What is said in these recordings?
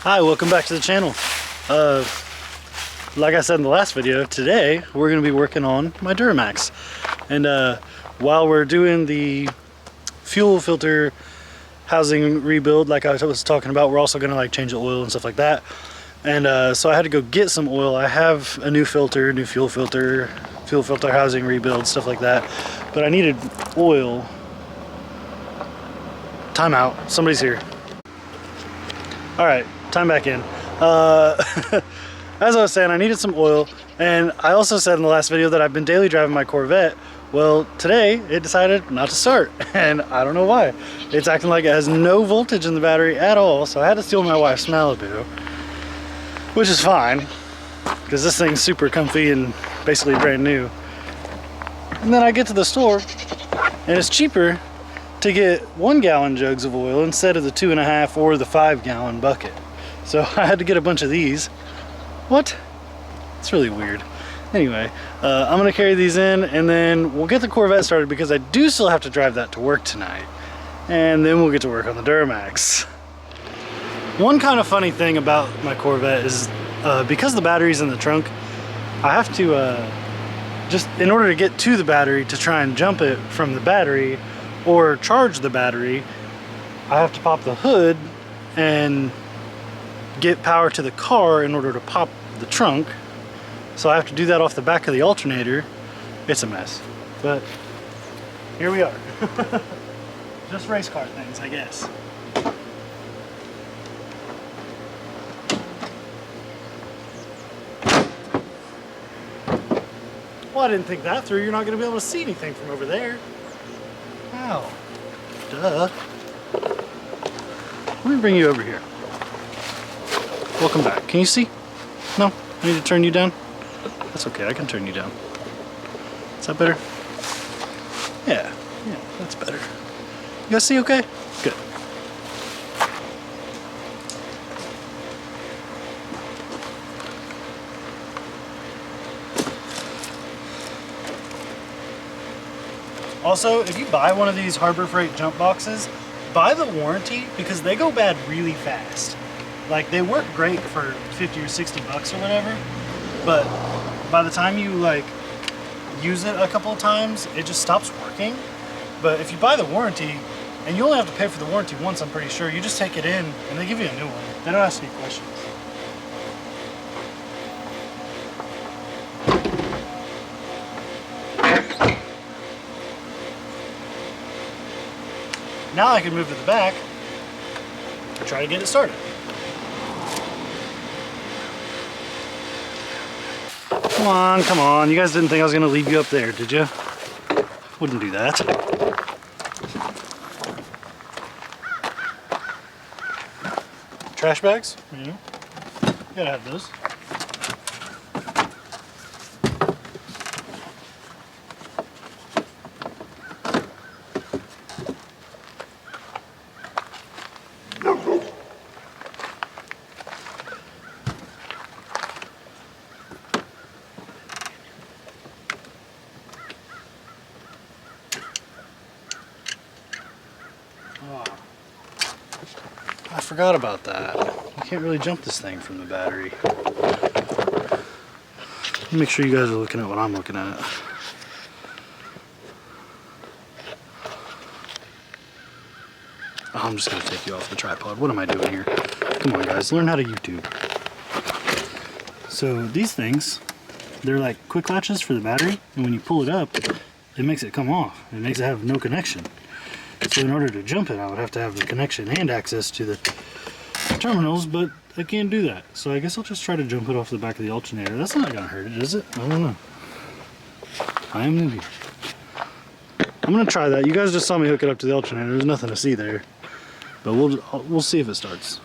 Hi, welcome back to the channel. Like I said in the last video, today we're going to be working on my Duramax. And while we're doing the fuel filter housing rebuild, like I was talking about, we're also going to change the oil and stuff like that. And so I had to go get some oil. I have a new filter, new fuel filter housing rebuild, stuff like that. But I needed oil. Time out. Somebody's here. All right, time back in. As I was saying, I needed some oil, and I also said in the last video that I've been daily driving my Corvette. Well, today it decided not to start, and I don't know why. It's acting like it has no voltage in the battery at all, so I had to steal my wife's Malibu, which is fine, because this thing's super comfy and basically brand new. And then I get to the store, and it's cheaper to get 1 gallon jugs of oil instead of the 2.5 or the 5 gallon bucket. So I had to get a bunch of these. What? It's really weird. Anyway, I'm gonna carry these in and then we'll get the Corvette started because I do still have to drive that to work tonight. And then we'll get to work on the Duramax. One kind of funny thing about my Corvette is because the battery's in the trunk, I have to, just in order to get to the battery to try and jump it from the battery or charge the battery, I have to pop the hood and get power to the car in order to pop the trunk. So I have to do that off the back of the alternator. It's a mess, but here we are. Just race car things, I guess. Well, I didn't think that through. You're not going to be able to see anything from over there. Wow. Duh. Let me bring you over here. Welcome back. Can you see? No? I need to turn you down? That's okay, I can turn you down. Is that better? Yeah, that's better. You guys see okay? Good. Also, if you buy one of these Harbor Freight jump boxes, buy the warranty because they go bad really fast. Like, they work great for 50 or 60 bucks or whatever, but by the time you use it a couple of times, it just stops working. But if you buy the warranty, and you only have to pay for the warranty once, I'm pretty sure, you just take it in and they give you a new one. They don't ask any questions. Now I can move to the back and try to get it started. Come on. You guys didn't think I was going to leave you up there, did you? Wouldn't do that. Trash bags? Yeah. You gotta have those. I forgot about that. You can't really jump this thing from the battery. Make sure you guys are looking at what I'm looking at. Oh, I'm just going to take you off the tripod. What am I doing here? Come on, guys. Learn how to YouTube. So these things, they're like quick latches for the battery. And when you pull it up, it makes it come off. It makes it have no connection. So in order to jump it, I would have to have the connection and access to the terminals, but I can't do that. So I guess I'll just try to jump it off the back of the alternator. That's not gonna hurt it, is it? I don't know. I am newbie. I'm gonna try that. You guys just saw me hook it up to the alternator. There's nothing to see there, but we'll see if it starts.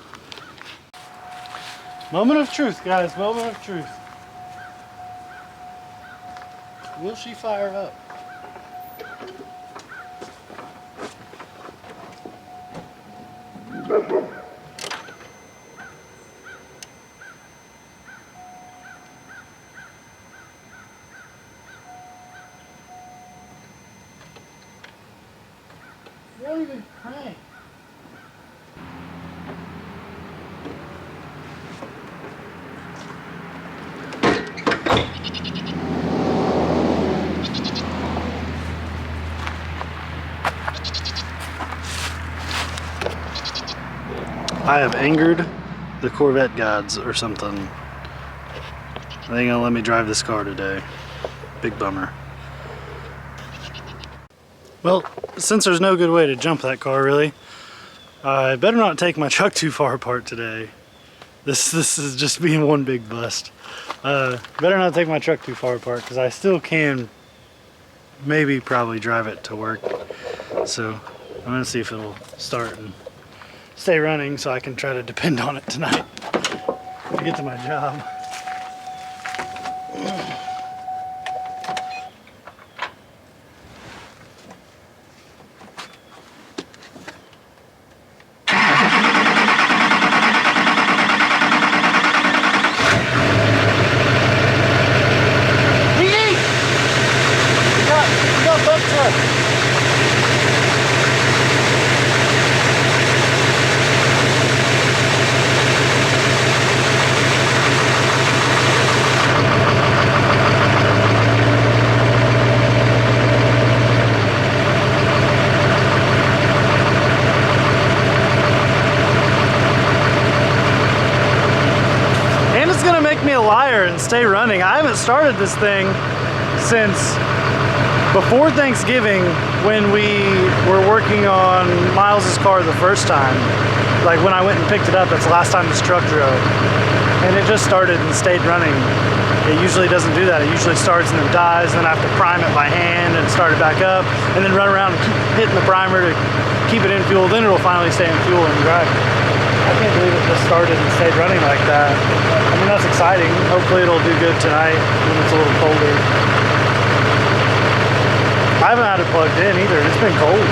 Moment of truth, guys. Moment of truth. Will she fire up? Don't even crank. I have angered the Corvette gods or something. They ain't gonna let me drive this car today. Big bummer. Well, since there's no good way to jump that car really, I better not take my truck too far apart today. This is just being one big bust. Better not take my truck too far apart because I still can probably drive it to work. So I'm gonna see if it'll start and stay running so I can try to depend on it tonight to get to my job. Me a liar and stay running. I haven't started this thing since before Thanksgiving when we were working on Miles's car the first time. Like when I went and picked it up, that's the last time this truck drove. And it just started and stayed running. It usually doesn't do that. It usually starts and then dies, and then I have to prime it by hand and start it back up, and then run around and keep hitting the primer to keep it in fuel. Then it'll finally stay in fuel and drive. I can't believe it just started and stayed running like that. I mean, that's exciting. Hopefully it'll do good tonight when it's a little colder. I haven't had it plugged in either. It's been cold.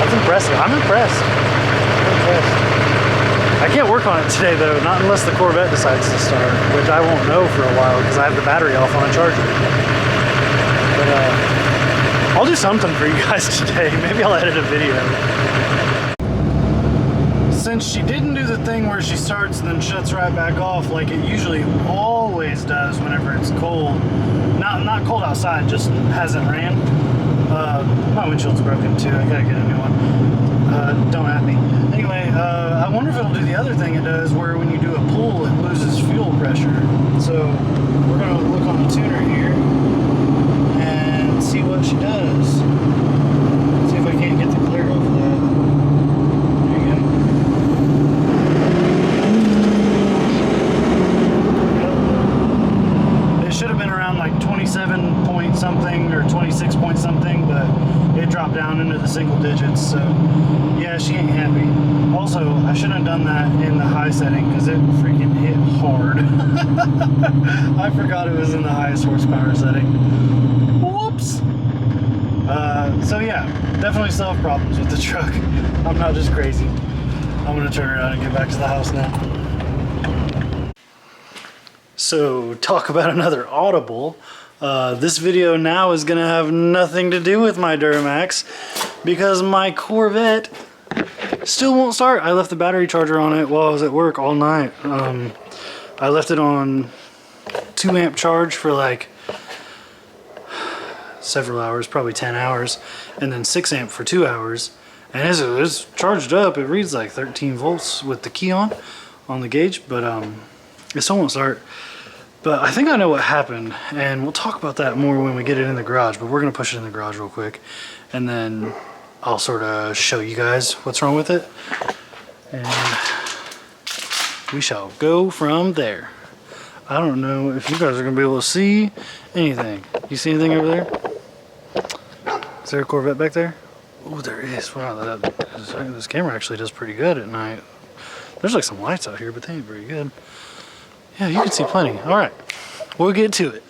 That's impressive. I'm impressed. I can't work on it today though, not unless the Corvette decides to start, which I won't know for a while because I have the battery off on a charger. But I'll do something for you guys today. Maybe I'll edit a video. Since she didn't do the thing where she starts and then shuts right back off like it usually always does whenever it's cold, not cold outside, just hasn't ran. My windshield's broken too, I gotta get a new one. Don't at me. Anyway, I wonder if it'll do the other thing it does where when you do a pull it loses fuel pressure. So we're gonna look on the tuner here and see what she does. See if I can't get the clear off of that. Should have been around like 27 point something or 26 point something, but it dropped down into the single digits, so yeah, she ain't happy. Also, I shouldn't have done that in the high setting because it freaking hit hard. I forgot it was in the highest horsepower setting. Whoops! So yeah, definitely still have problems with the truck. I'm not just crazy. I'm gonna turn around and get back to the house now. So talk about another audible. This video now is gonna have nothing to do with my Duramax because my Corvette still won't start. I left the battery charger on it while I was at work all night. I left it on 2 amp charge for like several hours, probably 10 hours, and then 6 amp for 2 hours. And it's charged up. It reads like 13 volts with the key on the gauge, but it still won't start. But I think I know what happened, and we'll talk about that more when we get it in the garage, but we're gonna push it in the garage real quick, and then I'll sort of show you guys what's wrong with it, and we shall go from there. I don't know if you guys are gonna be able to see anything. You see anything over there? Is there a Corvette back there? Oh, there is. Wow, this camera actually does pretty good at night. There's like some lights out here, but they ain't very good. Yeah, you can see plenty. All right, we'll get to it.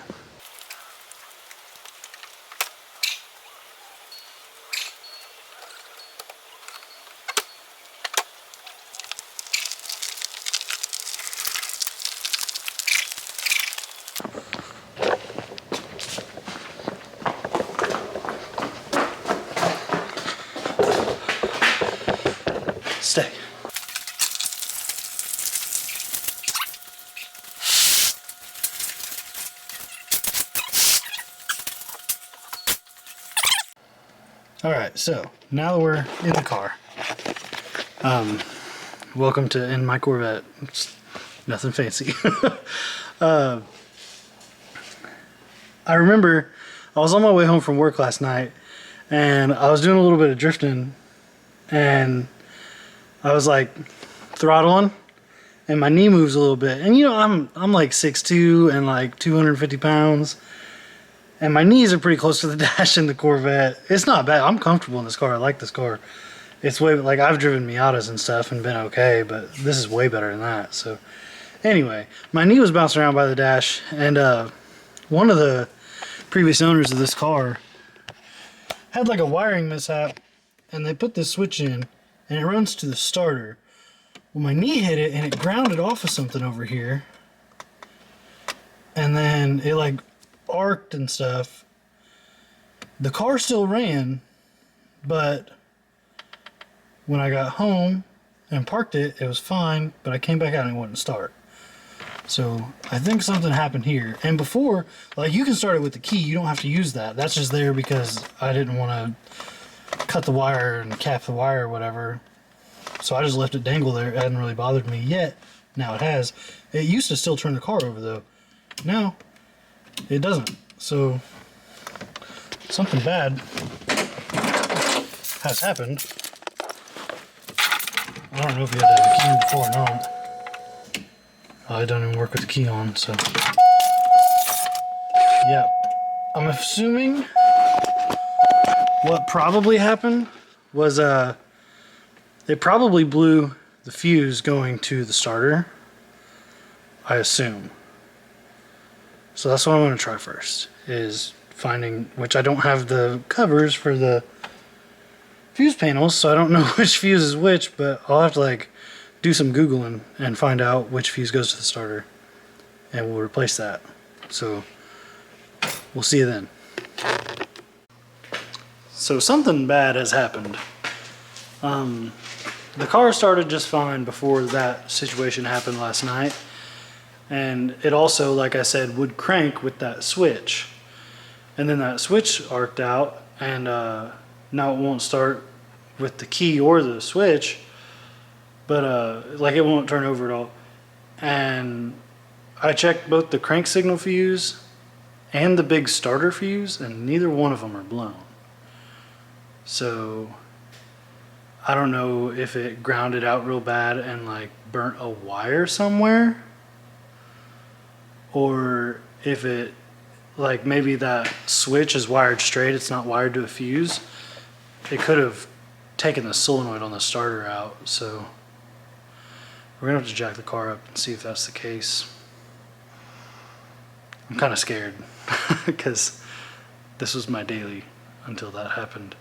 Stay. All right, so now that we're in the car, Welcome to In My Corvette. It's nothing fancy. I remember I was on my way home from work last night and I was doing a little bit of drifting and I was like throttling and my knee moves a little bit. And you know, I'm like 6'2" and like 250 pounds. And my knees are pretty close to the dash in the Corvette. It's not bad. I'm comfortable in this car. I like this car. It's way, like, I've driven Miatas and stuff and been okay, but this is way better than that. So anyway, my knee was bouncing around by the dash, and one of the previous owners of this car had like a wiring mishap, and they put this switch in and it runs to the starter. Well, my knee hit it and it grounded off of something over here, and then it like arced and stuff. The car still ran, but when I got home and parked it, it was fine, but I came back out and it wouldn't start. So I think something happened here. And before, like, you can start it with the key. You don't have to use that. That's just there because I didn't want to cut the wire and cap the wire or whatever. So I just left it dangle there. It hadn't really bothered me yet. Now it has. It used to still turn the car over though. Now it doesn't. So something bad has happened. I don't know if you had the key in before or not. I don't even work with the key on, so. Yeah. I'm assuming what probably happened was it probably blew the fuse going to the starter, I assume. So that's what I'm going to try first, is finding, which I don't have the covers for the fuse panels, so I don't know which fuse is which, but I'll have to like do some Googling and find out which fuse goes to the starter, and we'll replace that. So we'll see you then. So something bad has happened. The car started just fine before that situation happened last night, and it also, like I said, would crank with that switch, and then that switch arced out, and now it won't start with the key or the switch, but like it won't turn over at all. And I checked both the crank signal fuse and the big starter fuse, and neither one of them are blown. So I don't know if it grounded out real bad and like burnt a wire somewhere, or if it, like, maybe that switch is wired straight, it's not wired to a fuse. It could have taken the solenoid on the starter out, so we're gonna have to jack the car up and see if that's the case. I'm kind of scared because this was my daily until that happened,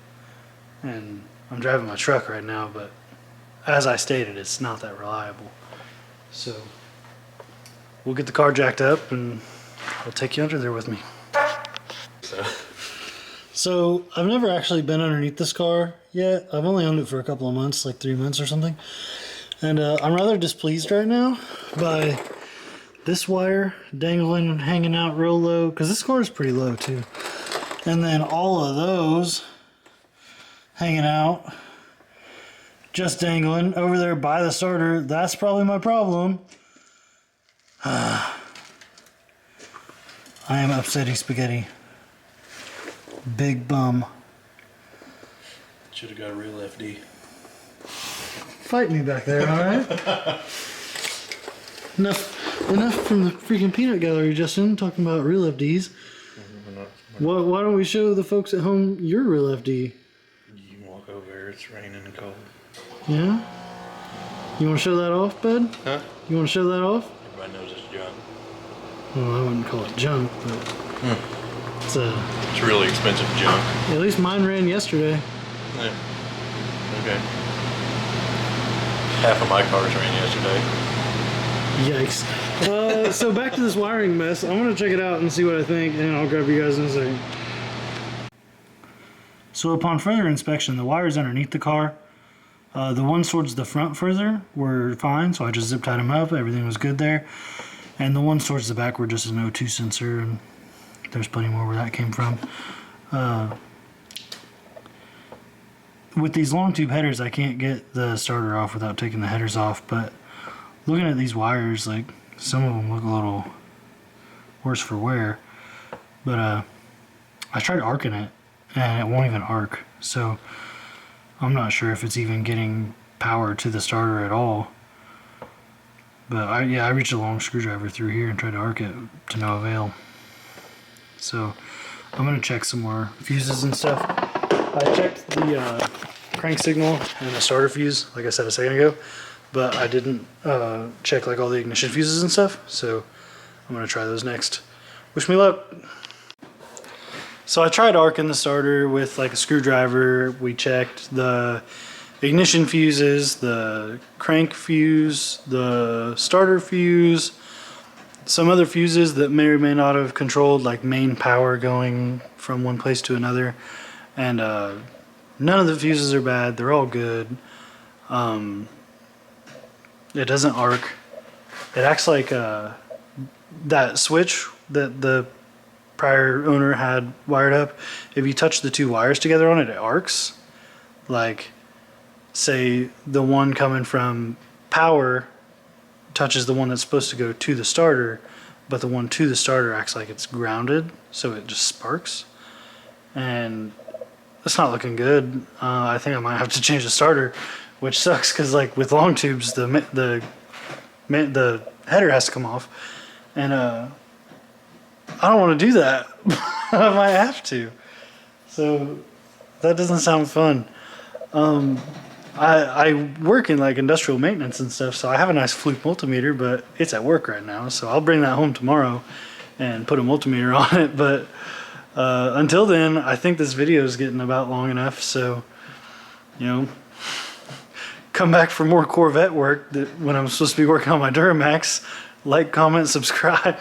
and I'm driving my truck right now, but as I stated, it's not that reliable. So we'll get the car jacked up and I'll take you under there with me. So I've never actually been underneath this car yet. I've only owned it for a couple of months, like 3 months or something. And I'm rather displeased right now by this wire dangling and hanging out real low, because this car is pretty low too. And then all of those hanging out, just dangling over there by the starter. That's probably my problem. I am upsetting spaghetti. Big bum. Should have got a real FD. Fight me back there, alright? Enough from the freaking peanut gallery, Justin, talking about real FDs. Why don't we show the folks at home your real FD? You can walk over here, it's raining and cold. Yeah? You want to show that off, bud? Huh? You want to show that off? Everybody knows it's junk. Well, I wouldn't call it junk, but It's really expensive junk. at least mine ran yesterday. Yeah. Okay. Half of my cars ran yesterday. Yikes. So back to this wiring mess. I'm going to check it out and see what I think, and I'll grab you guys in a second. So upon further inspection, the wires underneath the car, the ones towards the front further were fine, so I just zip tied them up. Everything was good there. And the ones towards the back were just an O2 sensor, and there's plenty more where that came from. with these long tube headers, I can't get the starter off without taking the headers off, but looking at these wires, like, some of them look a little worse for wear. But I tried arcing it, and it won't even arc, so I'm not sure if it's even getting power to the starter at all. But I reached a long screwdriver through here and tried to arc it to no avail. So I'm gonna check some more fuses and stuff. I checked the crank signal and the starter fuse, like I said a second ago, but I didn't check like all the ignition fuses and stuff. So I'm gonna try those next. Wish me luck. So I tried arcing the starter with like a screwdriver. We checked the ignition fuses, the crank fuse, the starter fuse, some other fuses that may or may not have controlled like main power going from one place to another. And none of the fuses are bad. They're all good. It doesn't arc. It acts like that switch that the prior owner had wired up. If you touch the two wires together on it, it arcs. Like, say the one coming from power touches the one that's supposed to go to the starter, but the one to the starter acts like it's grounded, so it just sparks. And it's not looking good. I think I might have to change the starter, which sucks because like with long tubes, the header has to come off, and I don't want to do that. I might have to. So that doesn't sound fun. I work in like industrial maintenance and stuff, so I have a nice Fluke multimeter, but it's at work right now, so I'll bring that home tomorrow and put a multimeter on it. But until then, I think this video is getting about long enough, so you know, come back for more Corvette work when I'm supposed to be working on my Duramax. Like, comment, subscribe.